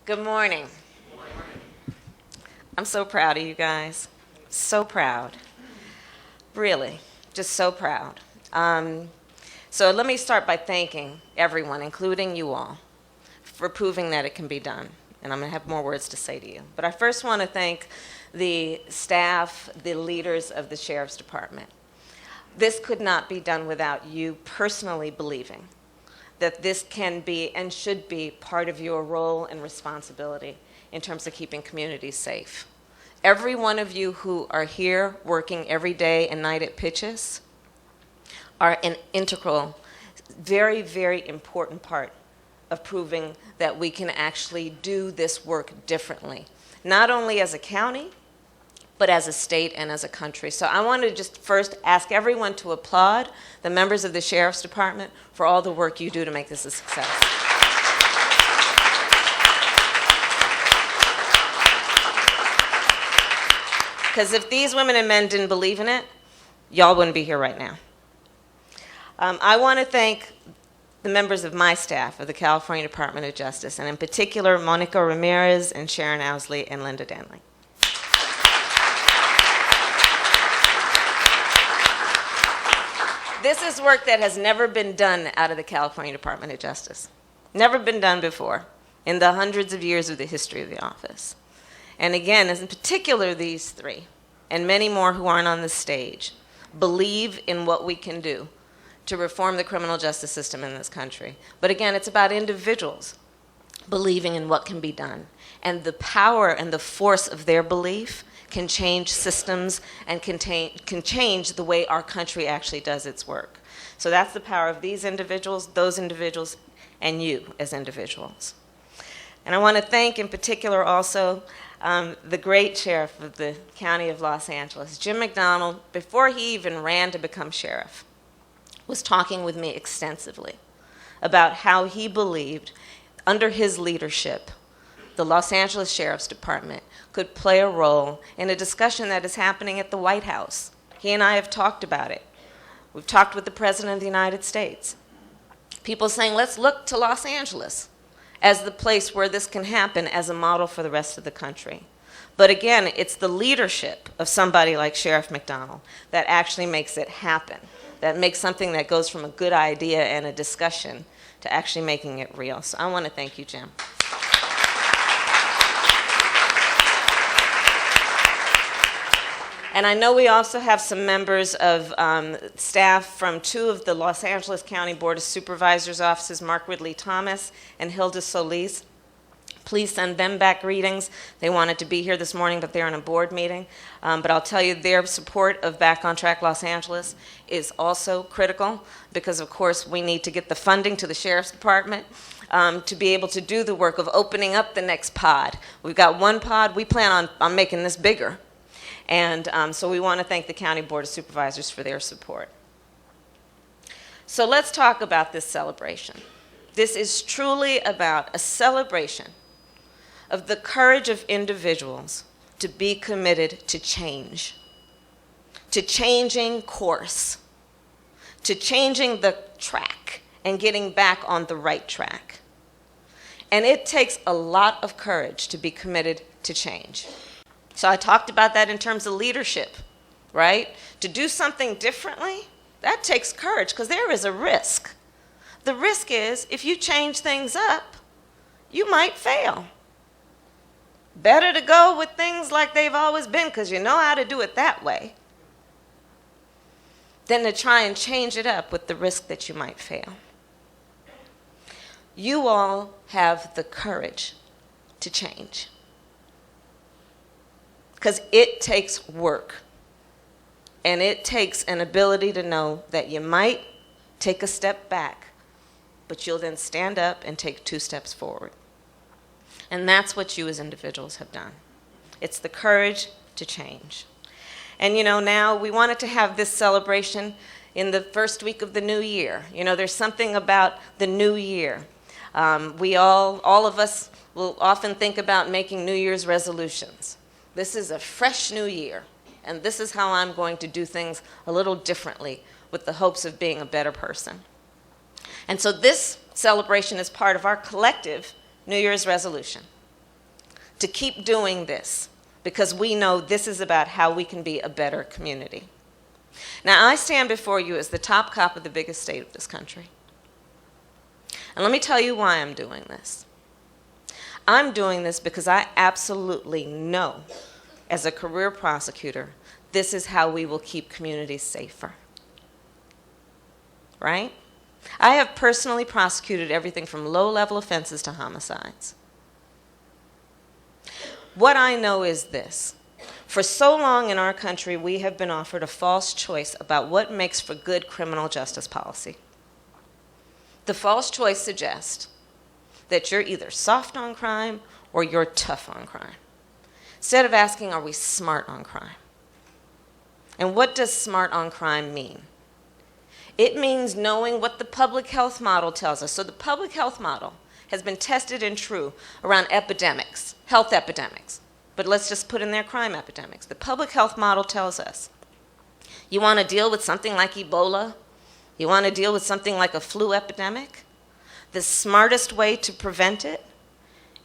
Good morning. I'm so proud of you guys. So proud. Really, just so proud. So let me start by thanking everyone, including you all, for proving that it can be done. And I'm going to have more words to say to you. But I first want to thank the staff, the leaders of the Sheriff's Department. This could not be done without you personally believing that this can be and should be part of your role and responsibility in terms of keeping communities safe. Every one of you who are here working every day and night at Pitches are an integral, very, very important part of proving that we can actually do this work differently, not only as a county, but as a state and as a country. So I want to just first ask everyone to applaud the members of the Sheriff's Department for all the work you do to make this a success. Because if these women and men didn't believe in it, y'all wouldn't be here right now. I want to thank the members of my staff of the California Department of Justice, and in particular, Monica Ramirez and Sharon Owsley and Linda Danley. This is work that has never been done out of the California Department of Justice. Never been done before in the hundreds of years of the history of the office. And again, in particular, these three, and many more who aren't on the stage, believe in what we can do to reform the criminal justice system in this country. But again, it's about individuals believing in what can be done. And the power and the force of their belief can change systems and can change the way our country actually does its work. So that's the power of these individuals, those individuals, and you as individuals. And I want to thank in particular also the great sheriff of the County of Los Angeles, Jim McDonald, before he even ran to become sheriff, was talking with me extensively about how he believed under his leadership the Los Angeles Sheriff's Department could play a role in a discussion that is happening at the White House. He and I have talked about it. We've talked with the President of the United States. People saying, let's look to Los Angeles as the place where this can happen as a model for the rest of the country. But again, it's the leadership of somebody like Sheriff McDonald that actually makes it happen, that makes something that goes from a good idea and a discussion to actually making it real. So I want to thank you, Jim. And I know we also have some members of staff from two of the Los Angeles County Board of Supervisors offices, Mark Ridley Thomas and Hilda Solis. Please send them back greetings. They wanted to be here this morning, but they're in a board meeting. But I'll tell you, their support of Back on Track Los Angeles is also critical because, of course, we need to get the funding to the Sheriff's Department to be able to do the work of opening up the next pod. We've got one pod. We plan on making this bigger. And so we want to thank the County Board of Supervisors for their support. So let's talk about this celebration. This is truly about a celebration of the courage of individuals to be committed to change, to changing course, to changing the track and getting back on the right track. And it takes a lot of courage to be committed to change. So I talked about that in terms of leadership, right? To do something differently, that takes courage because there is a risk. The risk is if you change things up, you might fail. Better to go with things like they've always been because you know how to do it that way than to try and change it up with the risk that you might fail. You all have the courage to change. Because it takes work, and it takes an ability to know that you might take a step back, but you'll then stand up and take 2 steps forward. And that's what you as individuals have done. It's the courage to change. And you know, now we wanted to have this celebration in the first week of the new year. You know, there's something about the new year. All of us will often think about making New Year's resolutions. This is a fresh new year, and this is how I'm going to do things a little differently with the hopes of being a better person. And so this celebration is part of our collective New Year's resolution. to keep doing this because we know this is about how we can be a better community. Now, I stand before you as the top cop of the biggest state of this country. And let me tell you why I'm doing this. I'm doing this because I absolutely know, as a career prosecutor, this is how we will keep communities safer. Right? I have personally prosecuted everything from low-level offenses to homicides. What I know is this. For so long in our country, we have been offered a false choice about what makes for good criminal justice policy. The false choice suggests that you're either soft on crime or you're tough on crime, instead of asking, are we smart on crime? And what does smart on crime mean? It means knowing what the public health model tells us. So the public health model has been tested and true around epidemics, health epidemics. But let's just put in there crime epidemics. The public health model tells us you want to deal with something like Ebola, you want to deal with something like a flu epidemic, the smartest way to prevent it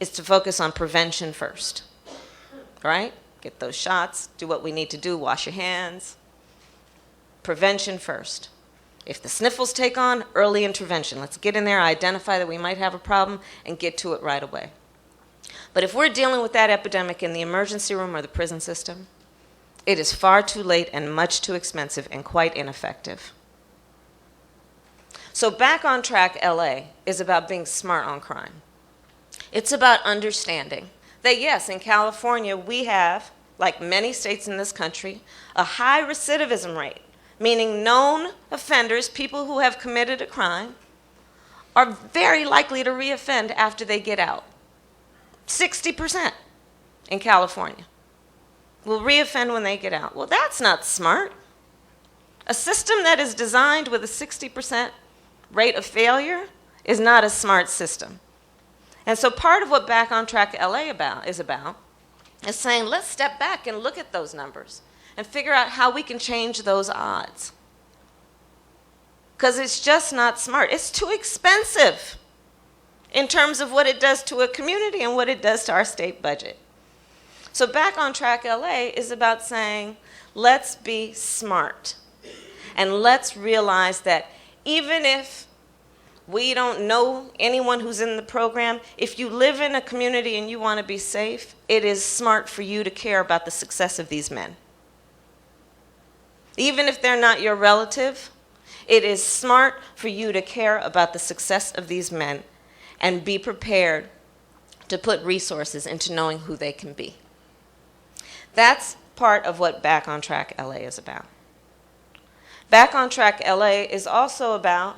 is to focus on prevention first, right? Get those shots, do what we need to do, wash your hands. Prevention first. If the sniffles take on, early intervention. Let's get in there, identify that we might have a problem, and get to it right away. But if we're dealing with that epidemic in the emergency room or the prison system, it is far too late and much too expensive and quite ineffective. So Back on Track LA is about being smart on crime. It's about understanding that yes, in California we have, like many states in this country, a high recidivism rate, meaning known offenders, people who have committed a crime, are very likely to reoffend after they get out. 60% in California will reoffend when they get out. Well, that's not smart. A system that is designed with a 60% rate of failure is not a smart system. And so part of what Back on Track LA is saying, let's step back and look at those numbers and figure out how we can change those odds. Because it's just not smart. It's too expensive in terms of what it does to a community and what it does to our state budget. So Back on Track LA is about saying, let's be smart. And let's realize that even if we don't know anyone who's in the program, if you live in a community and you want to be safe, it is smart for you to care about the success of these men. Even if they're not your relative, it is smart for you to care about the success of these men and be prepared to put resources into knowing who they can be. That's part of what Back on Track LA is about. Back on Track LA is also about,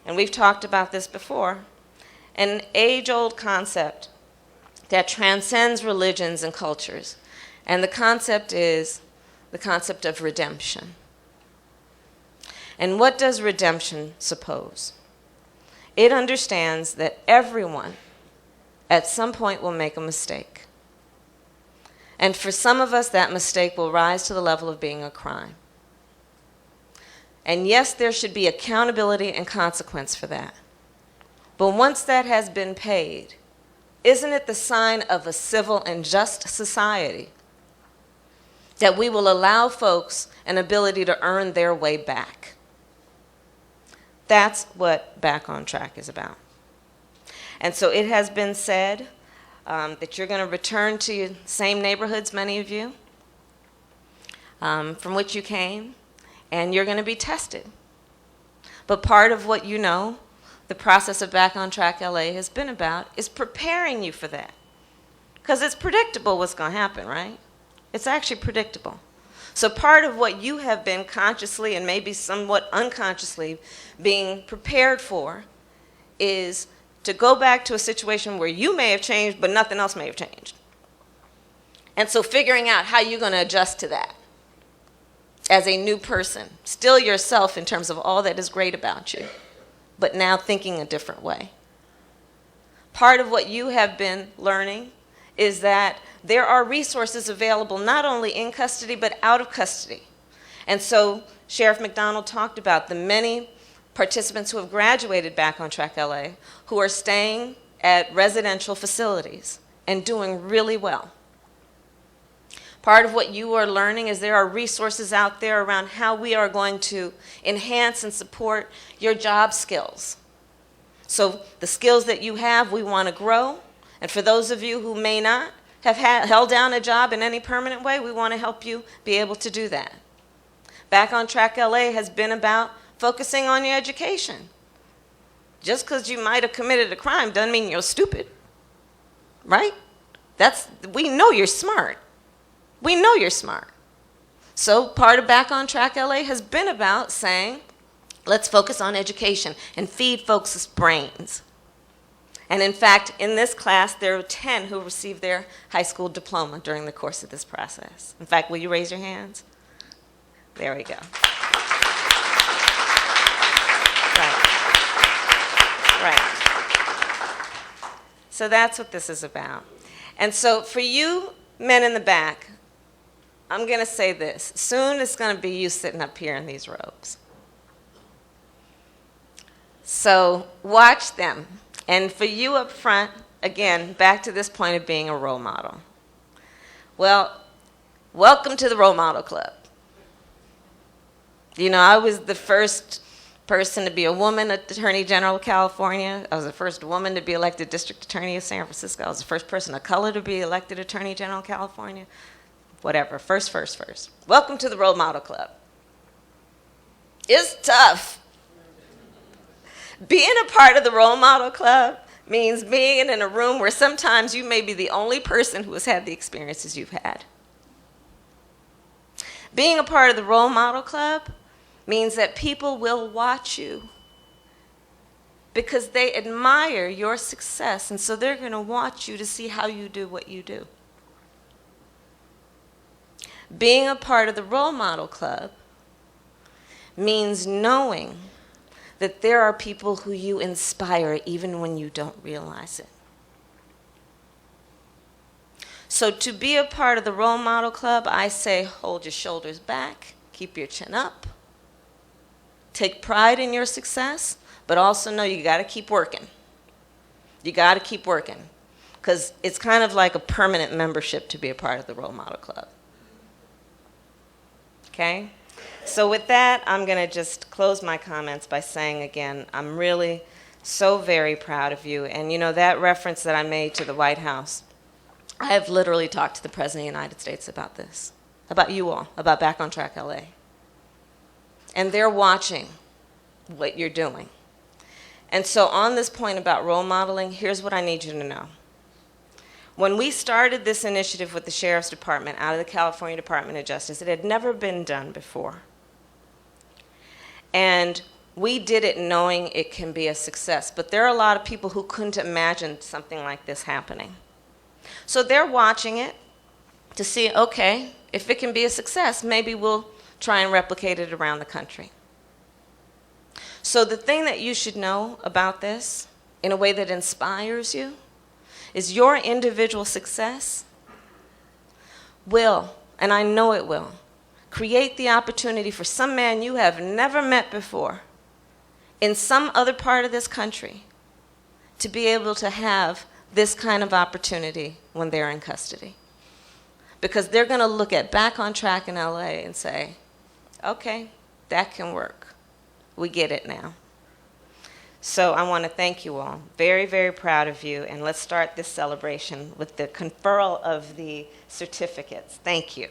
and we've talked about this before, an age-old concept that transcends religions and cultures. And the concept is the concept of redemption. And what does redemption suppose? It understands that everyone at some point will make a mistake. And for some of us, that mistake will rise to the level of being a crime. And yes, there should be accountability and consequence for that. But once that has been paid, isn't it the sign of a civil and just society that we will allow folks an ability to earn their way back? That's what Back on Track is about. And so it has been said that you're going to return to your same neighborhoods, many of you, from which you came, and you're going to be tested. But part of what you know the process of Back on Track LA has been about is preparing you for that. Because it's predictable what's going to happen, right? It's actually predictable. So part of what you have been consciously and maybe somewhat unconsciously being prepared for is to go back to a situation where you may have changed, but nothing else may have changed. And so figuring out how you're going to adjust to that as a new person, still yourself in terms of all that is great about you, but now thinking a different way. Part of what you have been learning is that there are resources available not only in custody but out of custody. And so Sheriff McDonald talked about the many participants who have graduated Back on Track LA who are staying at residential facilities and doing really well. Part of what you are learning is there are resources out there around how we are going to enhance and support your job skills. So the skills that you have, we want to grow. And for those of you who may not have held down a job in any permanent way, we want to help you be able to do that. Back on Track LA has been about focusing on your education. Just because you might have committed a crime doesn't mean you're stupid, right? We know you're smart. We know you're smart. So part of Back on Track LA has been about saying, let's focus on education and feed folks' brains. And in fact, in this class, there are 10 who received their high school diploma during the course of this process. In fact, will you raise your hands? There we go. Right. So that's what this is about. And so for you men in the back, I'm going to say this. Soon it's going to be you sitting up here in these robes. So watch them. And for you up front, again, back to this point of being a role model. Well, welcome to the Role Model Club. You know, I was the first person to be a woman Attorney General of California. I was the first woman to be elected District Attorney of San Francisco. I was the first person of color to be elected Attorney General of California. Whatever, first. Welcome to the Role Model Club. It's tough. Being a part of the Role Model Club means being in a room where sometimes you may be the only person who has had the experiences you've had. Being a part of the Role Model Club means that people will watch you because they admire your success, and so they're going to watch you to see how you do what you do. Being a part of the Role Model Club means knowing that there are people who you inspire even when you don't realize it. So to be a part of the Role Model Club, I say hold your shoulders back, keep your chin up, take pride in your success, but also know you got to keep working. You got to keep working because it's kind of like a permanent membership to be a part of the Role Model Club. Okay? So with that, I'm going to just close my comments by saying again, I'm really so very proud of you. And you know, that reference that I made to the White House, I have literally talked to the President of the United States about this, about you all, about Back on Track LA. And they're watching what you're doing. And so on this point about role modeling, here's what I need you to know. When we started this initiative with the Sheriff's Department out of the California Department of Justice, it had never been done before. And we did it knowing it can be a success. But there are a lot of people who couldn't imagine something like this happening. So they're watching it to see, okay, if it can be a success, maybe we'll try and replicate it around the country. So the thing that you should know about this, in a way that inspires you, is your individual success will, and I know it will, create the opportunity for some man you have never met before in some other part of this country to be able to have this kind of opportunity when they're in custody. Because they're going to look at Back on Track in LA and say, okay, that can work. We get it now. So I want to thank you all. Very, very proud of you. And let's start this celebration with the conferral of the certificates. Thank you.